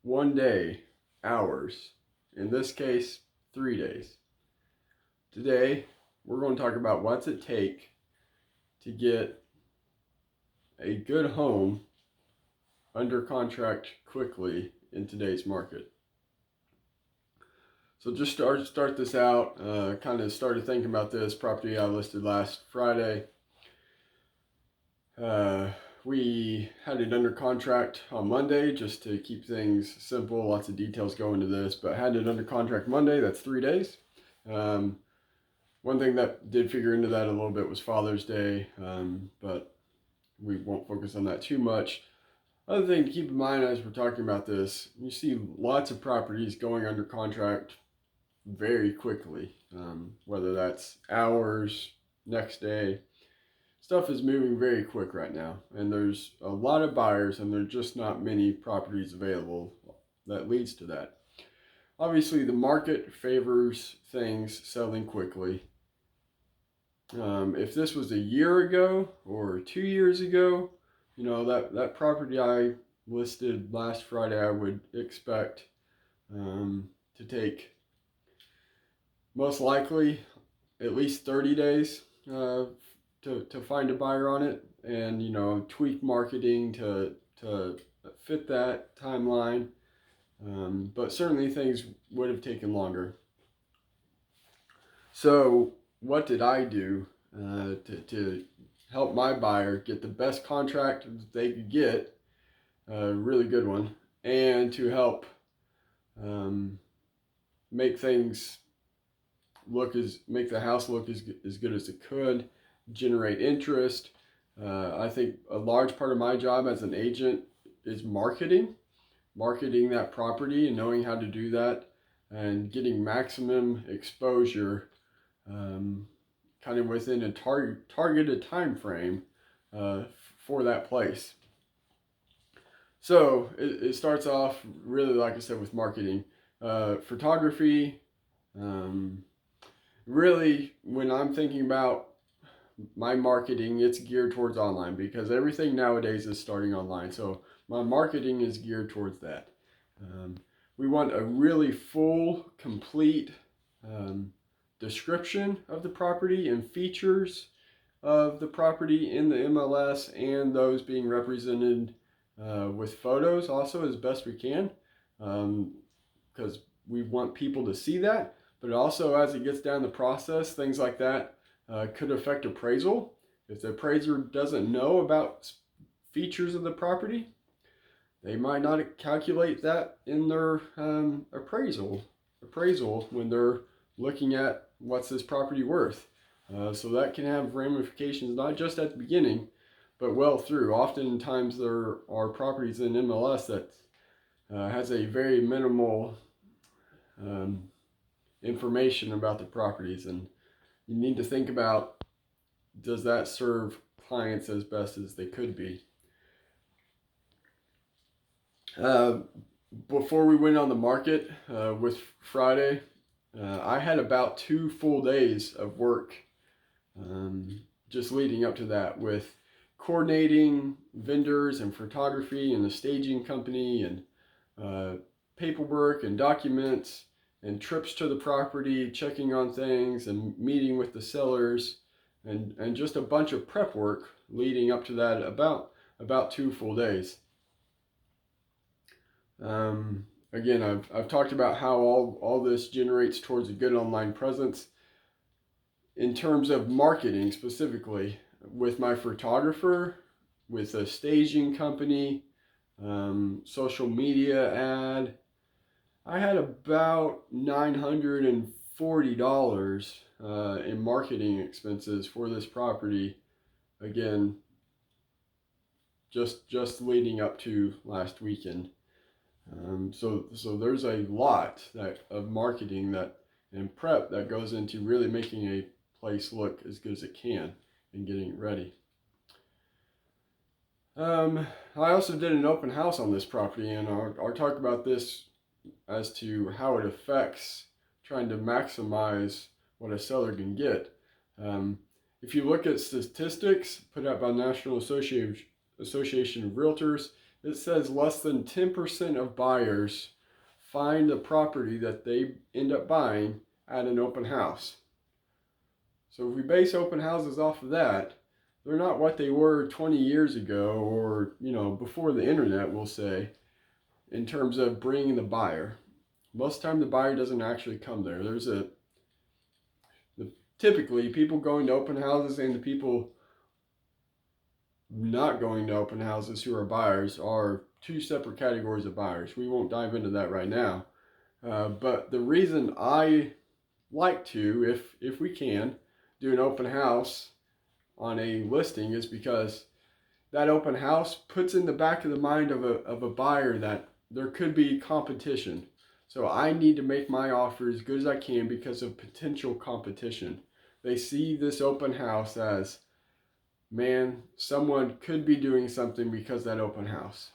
one day, hours. In this case, 3 days. Today, we're going to talk about what's it take to get a good home under contract quickly in today's market. So just start this out. Kind of started thinking about this property I listed last Friday. We had it under contract on Monday just to keep things simple. Lots of details go into this, but had it under contract Monday. That's 3 days. One thing that did figure into that a little bit was Father's Day, but we won't focus on that too much. Other thing to keep in mind as we're talking about this, you see lots of properties going under contract very quickly, whether that's hours, next day. Stuff is moving very quick right now, and there's a lot of buyers, and there's just not many properties available. That leads to that. Obviously, the market favors things selling quickly. If this was a year ago or 2 years ago, that property I listed last Friday, I would expect to take most likely at least 30 days to find a buyer on it, and tweak marketing to fit that timeline. But certainly things would have taken longer. So what did I do to help my buyer get the best contract they could get, a really good one, and to help make the house look as good as it could, generate interest. I think a large part of my job as an agent is marketing that property and knowing how to do that and getting maximum exposure, kind of within a targeted time frame for that place. So it starts off really, like I said, with marketing, photography. Really, when I'm thinking about my marketing, it's geared towards online because everything nowadays is starting online. So my marketing is geared towards that. We want a really full, complete description of the property and features of the property in the MLS, and those being represented with photos also as best we can, because we want people to see that. But also, as it gets down the process, things like that could affect appraisal. If the appraiser doesn't know about features of the property, they might not calculate that in their appraisal when they're looking at what's this property worth. So that can have ramifications not just at the beginning, but well through. Oftentimes there are properties in MLS that has a very minimal information about the properties, and you need to think about, does that serve clients as best as they could be? Before we went on the market with Friday, I had about 2 full days of work just leading up to that, with coordinating vendors and photography and the staging company and paperwork and documents and trips to the property, checking on things and meeting with the sellers, and just a bunch of prep work leading up to that, about 2 full days. Again, I've talked about how all this generates towards a good online presence. In terms of marketing specifically, with my photographer, with a staging company, social media ad, I had about $940 in marketing expenses for this property. Again, just leading up to last weekend. So there's a lot of marketing and prep that goes into really making a place look as good as it can and getting it ready. I also did an open house on this property, and I'll talk about this as to how it affects trying to maximize what a seller can get. If you look at statistics put out by National Association of Realtors, it says less than 10% of buyers find the property that they end up buying at an open house. So if we base open houses off of that, they're not what they were 20 years ago, or before the internet, we'll say, in terms of bringing the buyer. Most of the time the buyer doesn't actually come there. Typically people going to open houses and the people not going to open houses who are buyers are two separate categories of buyers. We won't dive into that right now. But the reason I like to, if we can, do an open house on a listing is because that open house puts in the back of the mind of a buyer that there could be competition. So I need to make my offer as good as I can because of potential competition. They see this open house as, man, someone could be doing something because that open house.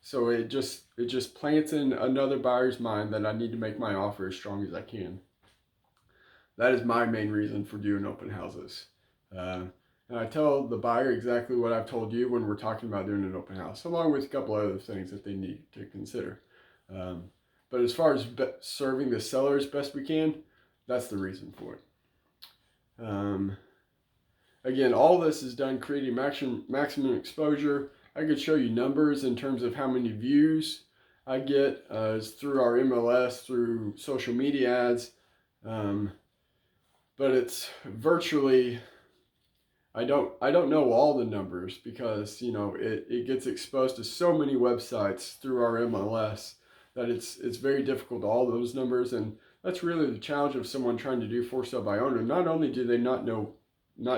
So it just plants in another buyer's mind that I need to make my offer as strong as I can. That is my main reason for doing open houses. And I tell the buyer exactly what I've told you when we're talking about doing an open house, along with a couple other things that they need to consider. But as far as serving the seller as best we can, that's the reason for it. Again, all this is done creating maximum exposure. I could show you numbers in terms of how many views I get through our MLS, through social media ads. But it's virtually, I don't know all the numbers because it gets exposed to so many websites through our MLS that it's very difficult to all those numbers. And that's really the challenge of someone trying to do for sale by owner. Not only do they not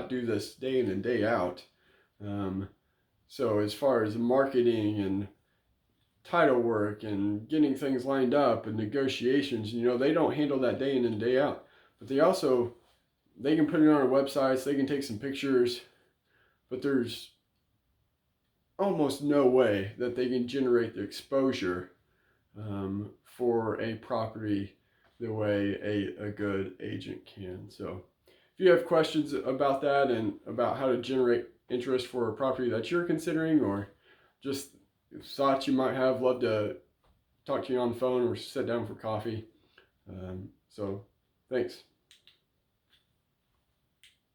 do this day in and day out, so as far as marketing and title work and getting things lined up and negotiations, they don't handle that day in and day out. But they can put it on our websites, they can take some pictures, but there's almost no way that they can generate the exposure for a property the way a good agent can. So if you have questions about that and about how to generate interest for a property that you're considering, or just thoughts you might have, love to talk to you on the phone or sit down for coffee. So thanks.